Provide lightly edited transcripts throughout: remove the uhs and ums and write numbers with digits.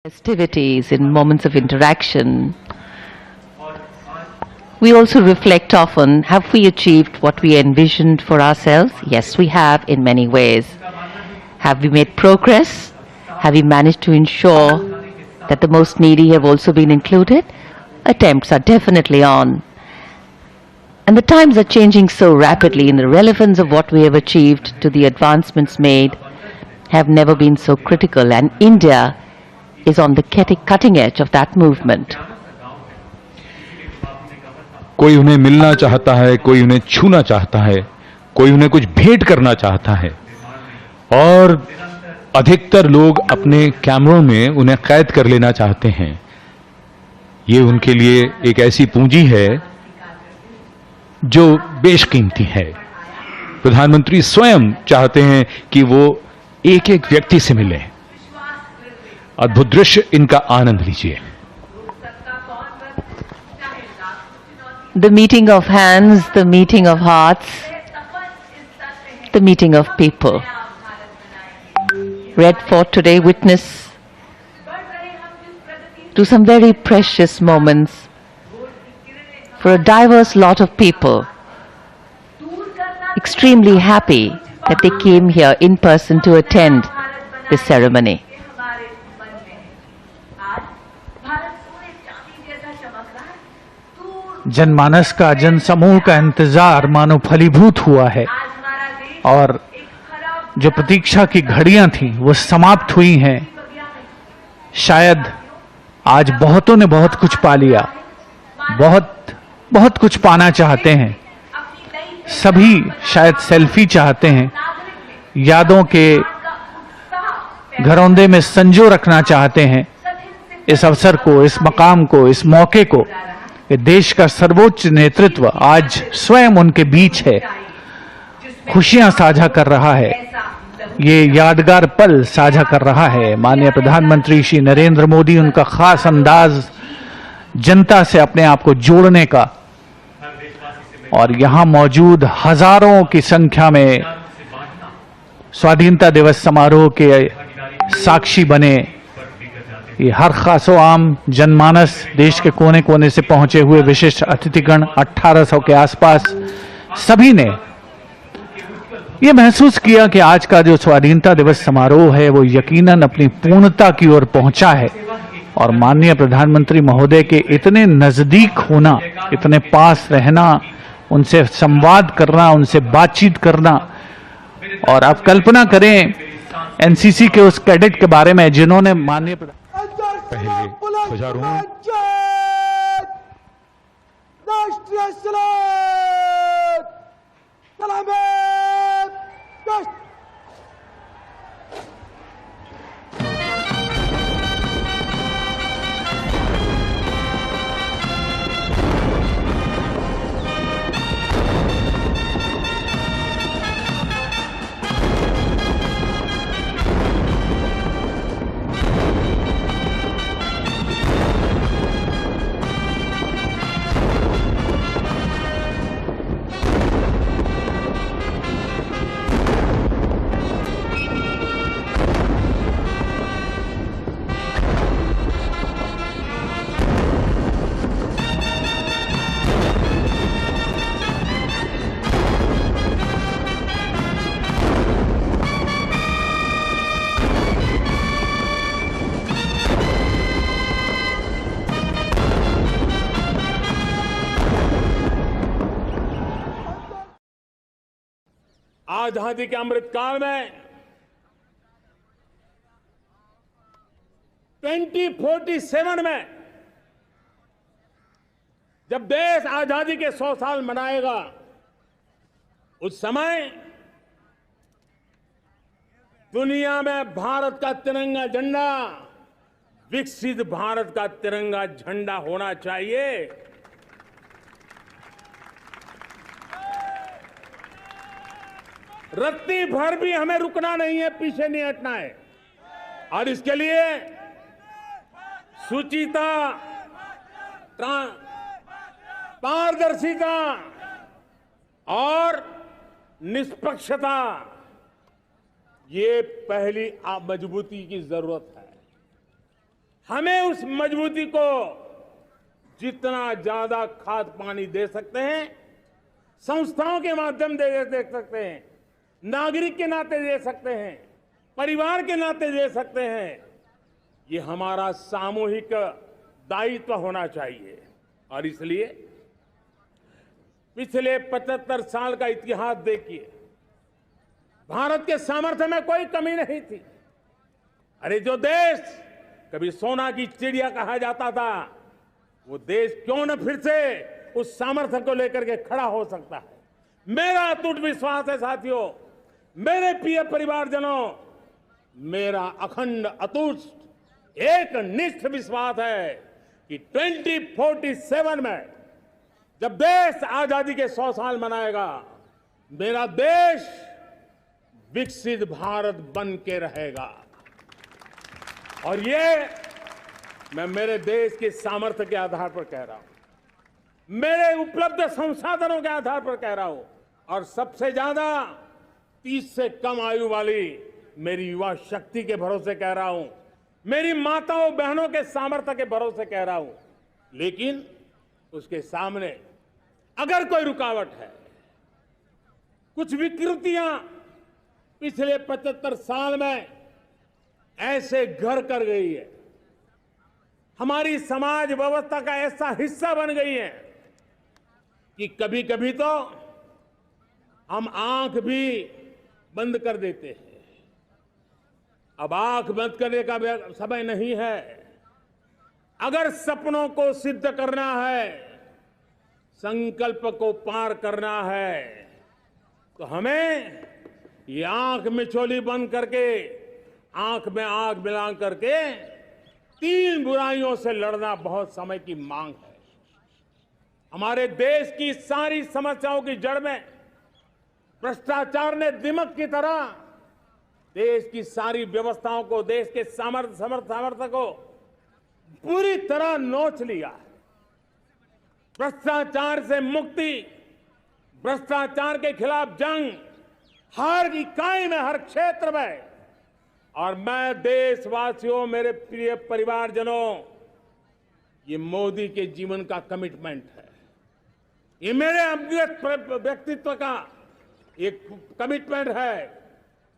festivities, in moments of interaction, we also reflect often, have we achieved what we envisioned for ourselves? Yes, we have in many ways. Have we made progress? Have we managed to ensure that the most needy have also been included? Attempts are definitely on. And the times are changing so rapidly, and the relevance of what we have achieved to the advancements made have never been so critical, and India is on the cutting edge of that movement. कोई उन्हें मिलना चाहता है, कोई उन्हें छूना चाहता है, कोई उन्हें कुछ भेंट करना चाहता है, और अधिकतर लोग अपने कैमरों में उन्हें कैद कर लेना चाहते हैं। ये उनके लिए एक ऐसी पूंजी है जो बेशकीमती है। प्रधानमंत्री स्वयं चाहते हैं कि वो एक एक व्यक्ति से मिलें। अद्भुत दृश्य, इनका आनंद लीजिए। The meeting of hands, the meeting of hearts, the meeting of people. Red Fort today witness to some very precious moments for a diverse lot of people. Extremely happy that they came here in person to attend this ceremony. जनमानस का, जनसमूह का इंतजार मानो फलीभूत हुआ है, और जो प्रतीक्षा की घड़ियां थीं वो समाप्त हुई हैं। शायद आज बहुतों ने बहुत कुछ पा लिया, बहुत कुछ पाना चाहते हैं। सभी शायद सेल्फी चाहते हैं, यादों के घरौंदे में संजो रखना चाहते हैं इस अवसर को, इस मकाम को, इस मौके को। देश का सर्वोच्च नेतृत्व आज स्वयं उनके बीच है, खुशियां साझा कर रहा है, ये यादगार पल साझा कर रहा है। माननीय प्रधानमंत्री श्री नरेंद्र मोदी, उनका खास अंदाज जनता से अपने आप को जोड़ने का, और यहां मौजूद हजारों की संख्या में स्वाधीनता दिवस समारोह के साक्षी बने ये हर खासो आम जनमानस, देश के कोने कोने से पहुंचे हुए विशिष्ट अतिथिगण, 1800 के आसपास, सभी ने ये महसूस किया कि आज का जो स्वाधीनता दिवस समारोह है वो यकीनन अपनी पूर्णता की ओर पहुंचा है। और माननीय प्रधानमंत्री महोदय के इतने नजदीक होना, इतने पास रहना, उनसे संवाद करना, उनसे बातचीत करना, और आप कल्पना करें एनसीसी के उस कैडेट के बारे में जिन्होंने माननीय पहले ध्वजारोहण, राष्ट्रीय सलाम, सलाम। आजादी के अमृतकाल में 2047 में जब देश आजादी के 100 साल मनाएगा, उस समय दुनिया में भारत का तिरंगा झंडा विकसित भारत का तिरंगा झंडा होना चाहिए। रत्ती भर भी हमें रुकना नहीं है, पीछे नहीं हटना है। और इसके लिए सुचिता, पारदर्शिता और निष्पक्षता, ये पहली मजबूती की जरूरत है। हमें उस मजबूती को जितना ज्यादा खाद पानी दे सकते हैं, संस्थाओं के माध्यम से दे सकते हैं, नागरिक के नाते दे सकते हैं, परिवार के नाते दे सकते हैं, ये हमारा सामूहिक दायित्व होना चाहिए। और इसलिए पिछले 75 साल का इतिहास देखिए, भारत के सामर्थ्य में कोई कमी नहीं थी। अरे जो देश कभी सोना की चिड़िया कहा जाता था, वो देश क्यों न फिर से उस सामर्थ्य को लेकर के खड़ा हो सकता है। मेरा अटूट विश्वास है साथियों, मेरे प्रिय परिवारजनों, मेरा अखंड अटूट एक निष्ठ विश्वास है कि 2047 में जब देश आजादी के 100 साल मनाएगा, मेरा देश विकसित भारत बन के रहेगा। और ये मैं मेरे देश के सामर्थ्य के आधार पर कह रहा हूं, मेरे उपलब्ध संसाधनों के आधार पर कह रहा हूं, और सबसे ज्यादा 30 से कम आयु वाली मेरी युवा शक्ति के भरोसे कह रहा हूं, मेरी माताओं बहनों के सामर्थ्य के भरोसे कह रहा हूं। लेकिन उसके सामने अगर कोई रुकावट है, कुछ विकृतियां पिछले 75 साल में ऐसे घर कर गई है, हमारी समाज व्यवस्था का ऐसा हिस्सा बन गई है कि कभी कभी तो हम आंख भी बंद कर देते हैं। अब आंख बंद करने का समय नहीं है। अगर सपनों को सिद्ध करना है, संकल्प को पार करना है, तो हमें ये आंख मिचौली बंद करके, आंख में आंख मिला करके 3 बुराइयों से लड़ना बहुत समय की मांग है। हमारे देश की सारी समस्याओं की जड़ में भ्रष्टाचार ने दिमक की तरह देश की सारी व्यवस्थाओं को, देश के सामर्थ्य को पूरी तरह नोच लिया है। भ्रष्टाचार से मुक्ति, भ्रष्टाचार के खिलाफ जंग हर इकाई में, हर क्षेत्र में। और मैं देशवासियों, मेरे प्रिय परिवारजनों, ये मोदी के जीवन का कमिटमेंट है, ये मेरे व्यक्तित्व का एक कमिटमेंट है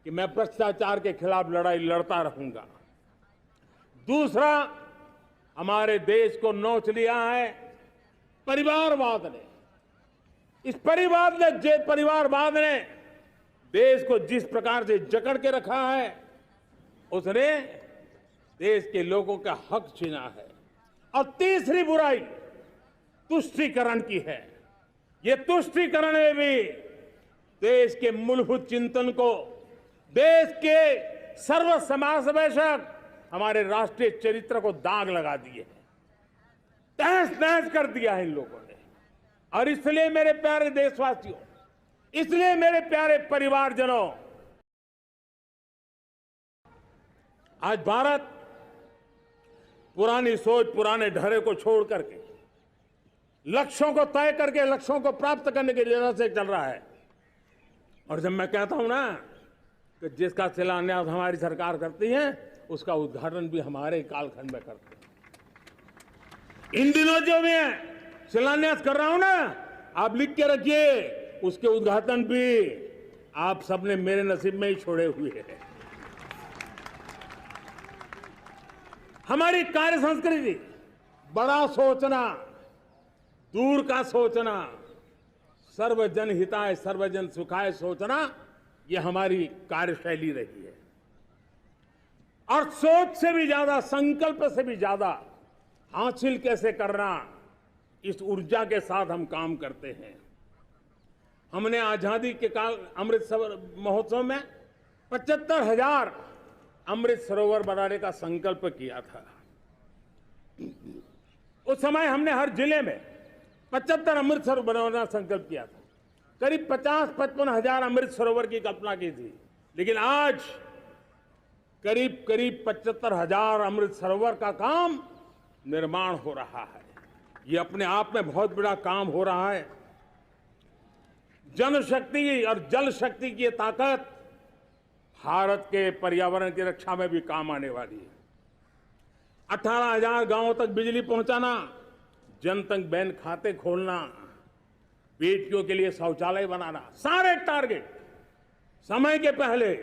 कि मैं भ्रष्टाचार के खिलाफ लड़ाई लड़ता रहूंगा। दूसरा, हमारे देश को नोच लिया है परिवारवाद ने। इस परिवारवाद ने देश को जिस प्रकार से जकड़ के रखा है, उसने देश के लोगों का हक छीना है। और तीसरी बुराई तुष्टीकरण की है। ये तुष्टीकरण में भी देश के मूलभूत चिंतन को, देश के सर्व समावेशक हमारे राष्ट्रीय चरित्र को दाग लगा दिए, तहस नहस कर दिया है इन लोगों ने। और इसलिए मेरे प्यारे देशवासियों, इसलिए मेरे प्यारे परिवारजनों, आज भारत पुरानी सोच, पुराने ढर्रे को छोड़ करके लक्ष्यों को तय करके, लक्ष्यों को प्राप्त करने की जगह से चल रहा है। और जब मैं कहता हूं ना कि जिसका शिलान्यास हमारी सरकार करती है, उसका उद्घाटन भी हमारे कालखंड में करते हैं। इन दिनों जो मैं शिलान्यास कर रहा हूं ना, आप लिख के रखिए, उसके उद्घाटन भी आप सबने मेरे नसीब में ही छोड़े हुए हैं। हमारी कार्य संस्कृति, बड़ा सोचना, दूर का सोचना, सर्वजन हिताय सर्वजन सुखाय सोचना, ये हमारी कार्यशैली रही है। और सोच से भी ज्यादा, संकल्प से भी ज्यादा हासिल कैसे करना, इस ऊर्जा के साथ हम काम करते हैं। हमने आजादी के काल अमृत महोत्सव में 75,000 अमृत सरोवर बनाने का संकल्प किया था। उस समय हमने हर जिले में 75 अमृत सरोवर बनाने का संकल्प किया था। करीब 50-55 हजार अमृत सरोवर की कल्पना की थी। लेकिन आज करीब 75,000 अमृत सरोवर का काम निर्माण हो रहा है। ये अपने आप में बहुत बड़ा काम हो रहा है। जनशक्ति और जल शक्ति की ताकत भारत के पर्यावरण की रक्षा में भी काम आने वाली है। 18,000 गांवों तक बिजली पहुंचाना, जनधन बैंक खाते खोलना, बेटियों के लिए शौचालय बनाना, सारे टारगेट समय के पहले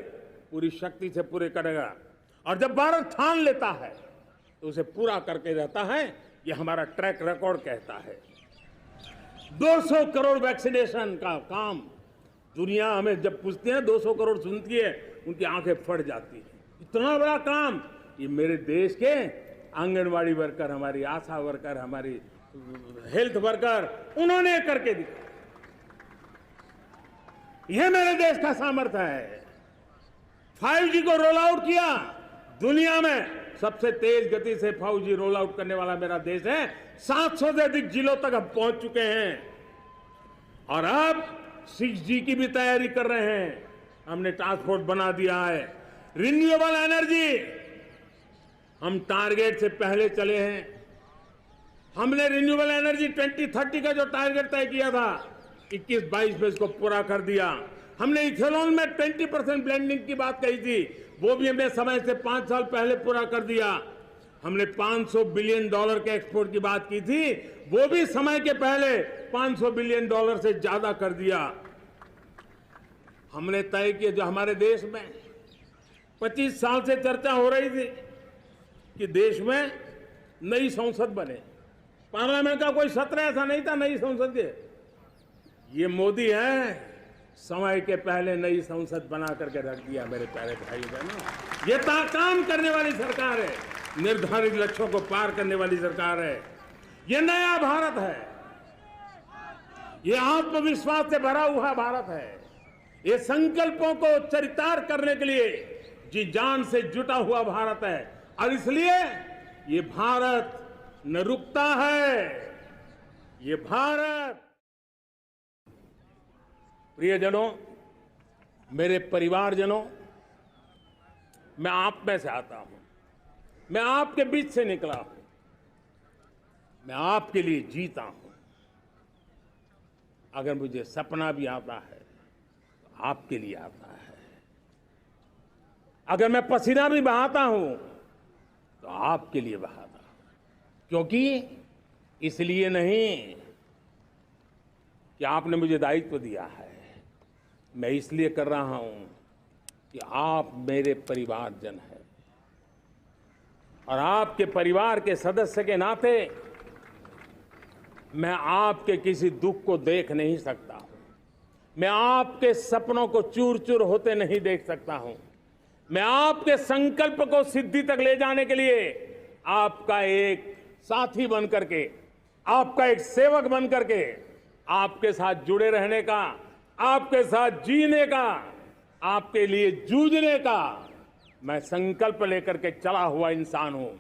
पूरी शक्ति से पूरे करेगा। और जब भारत ठान लेता है तो उसे पूरा करके रहता है, ये हमारा ट्रैक रिकॉर्ड कहता है। 200 करोड़ वैक्सीनेशन का काम, दुनिया हमें जब पूछती है 200 करोड़ सुनती है, उनकी आंखें फट जाती है। इतना बड़ा काम ये मेरे देश के आंगनवाड़ी वर्कर, हमारी आशा वर्कर, हमारी हेल्थ वर्कर, उन्होंने करके दिखाया। यह मेरे देश का सामर्थ्य है। 5G को रोल आउट किया, दुनिया में सबसे तेज गति से 5G रोल आउट करने वाला मेरा देश है। 700 से अधिक जिलों तक हम पहुंच चुके हैं और अब 6G की भी तैयारी कर रहे हैं। हमने टास्क फोर्स बना दिया है। रिन्यूएबल एनर्जी, हम टारगेट से पहले चले हैं। हमने रिन्यूएबल एनर्जी 2030 का जो टारगेट तय किया था, 21-22 में इसको पूरा कर दिया। हमने इथेनॉल में 20% ब्लेंडिंग की बात कही थी, वो भी हमने समय से 5 साल पहले पूरा कर दिया। हमने $500 बिलियन के एक्सपोर्ट की बात की थी, वो भी समय के पहले $500 बिलियन से ज्यादा कर दिया। हमने तय किया, जो हमारे देश में 25 साल से चर्चा हो रही थी कि देश में नई संसद बने, पार्लियामेंट का कोई सत्र ऐसा नहीं था नई संसद के। ये मोदी है, समय के पहले नई संसद बना करके रख दिया। मेरे प्यारे भाई बहनों, ये काम करने वाली सरकार है, निर्धारित लक्ष्यों को पार करने वाली सरकार है। ये नया भारत है, ये आत्मविश्वास से भरा हुआ भारत है, ये संकल्पों को चरितार्थ करने के लिए जी जान से जुटा हुआ भारत है। और इसलिए ये भारत न रुकता है, ये भारत। प्रियजनों, मेरे परिवारजनों, मैं आप में से आता हूं, मैं आपके बीच से निकला हूं, मैं आपके लिए जीता हूं। अगर मुझे सपना भी आता है तो आपके लिए आता है। अगर मैं पसीना भी बहाता हूं तो आपके लिए बहाता हूं। क्योंकि इसलिए नहीं कि आपने मुझे दायित्व दिया है, मैं इसलिए कर रहा हूं कि आप मेरे परिवारजन हैं और आपके परिवार के सदस्य के नाते मैं आपके किसी दुख को देख नहीं सकता हूं, मैं आपके सपनों को चूर चूर होते नहीं देख सकता हूं, मैं आपके संकल्प को सिद्धि तक ले जाने के लिए आपका एक साथी बन करके, आपका एक सेवक बन करके, आपके साथ जुड़े रहने का, आपके साथ जीने का, आपके लिए जूझने का मैं संकल्प लेकर के चला हुआ इंसान हूं।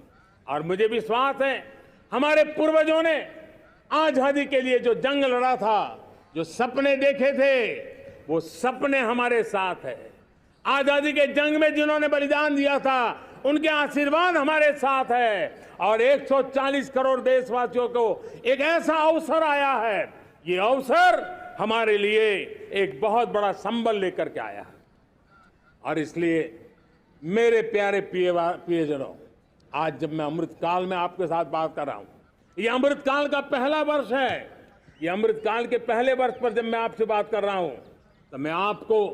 और मुझे विश्वास है, हमारे पूर्वजों ने आजादी के लिए जो जंग लड़ा था, जो सपने देखे थे, वो सपने हमारे साथ है। आजादी के जंग में जिन्होंने बलिदान दिया था, उनके आशीर्वाद हमारे साथ है। और 140 करोड़ देशवासियों को एक ऐसा अवसर आया है, ये अवसर हमारे लिए एक बहुत बड़ा संबल लेकर के आया है। और इसलिए मेरे प्यारे प्रियजनों, आज जब मैं अमृतकाल में आपके साथ बात कर रहा हूं, ये अमृतकाल का पहला वर्ष है। ये अमृतकाल के पहले वर्ष पर जब मैं आपसे बात कर रहा हूं, तो मैं आपको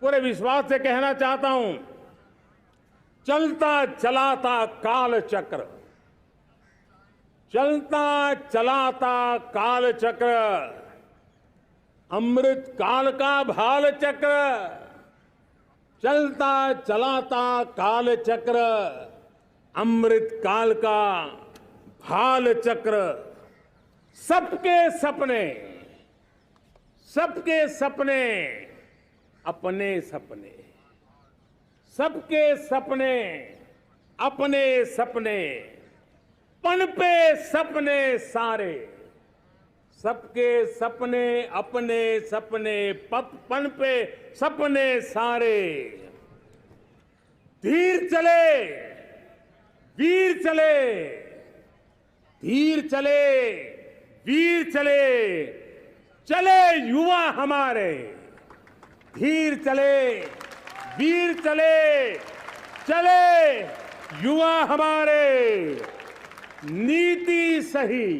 पूरे विश्वास से कहना चाहता हूं, चलता चलाता काल चक्र, चलता चलाता काल चक्र, अमृत काल का भाल चक्र, चलता चलाता काल चक्र, अमृत काल का भाल चक्र। सबके सपने, सबके सपने अपने सपने, सबके सपने अपने सपने, पनपे सपने सारे, सबके सपने अपने सपने, पनपे सपने सारे। धीर चले वीर चले, धीर चले वीर चले, चले युवा हमारे। धीर चले वीर चले, चले युवा हमारे नीति सही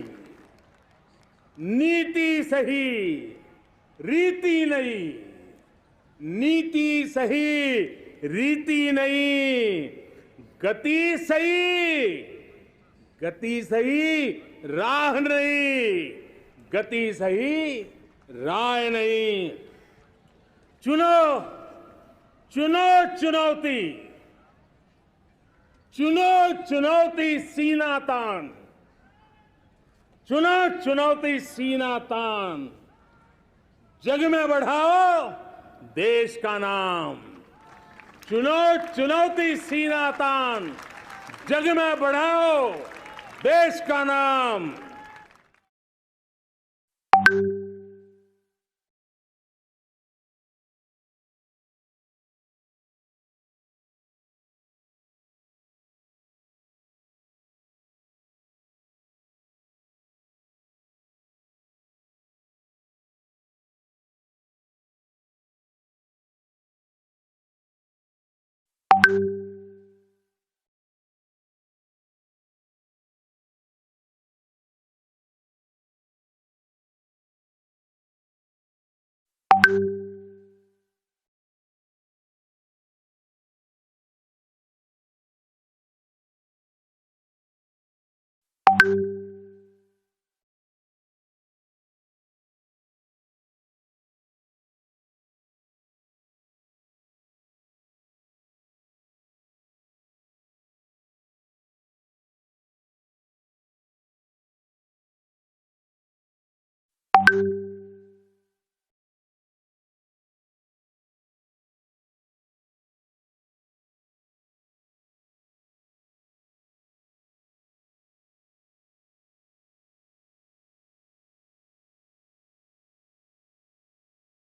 रीति नहीं, नीति सही रीति नहीं, गति सही राह नहीं, गति सही राय नहीं। चुनो चुनौती, चुनो चुनौती सीना तान, चुनो चुनौती सीना तान, जग में बढ़ाओ देश का नाम। चुनो चुनौती सीना तान, जग में बढ़ाओ देश का नाम।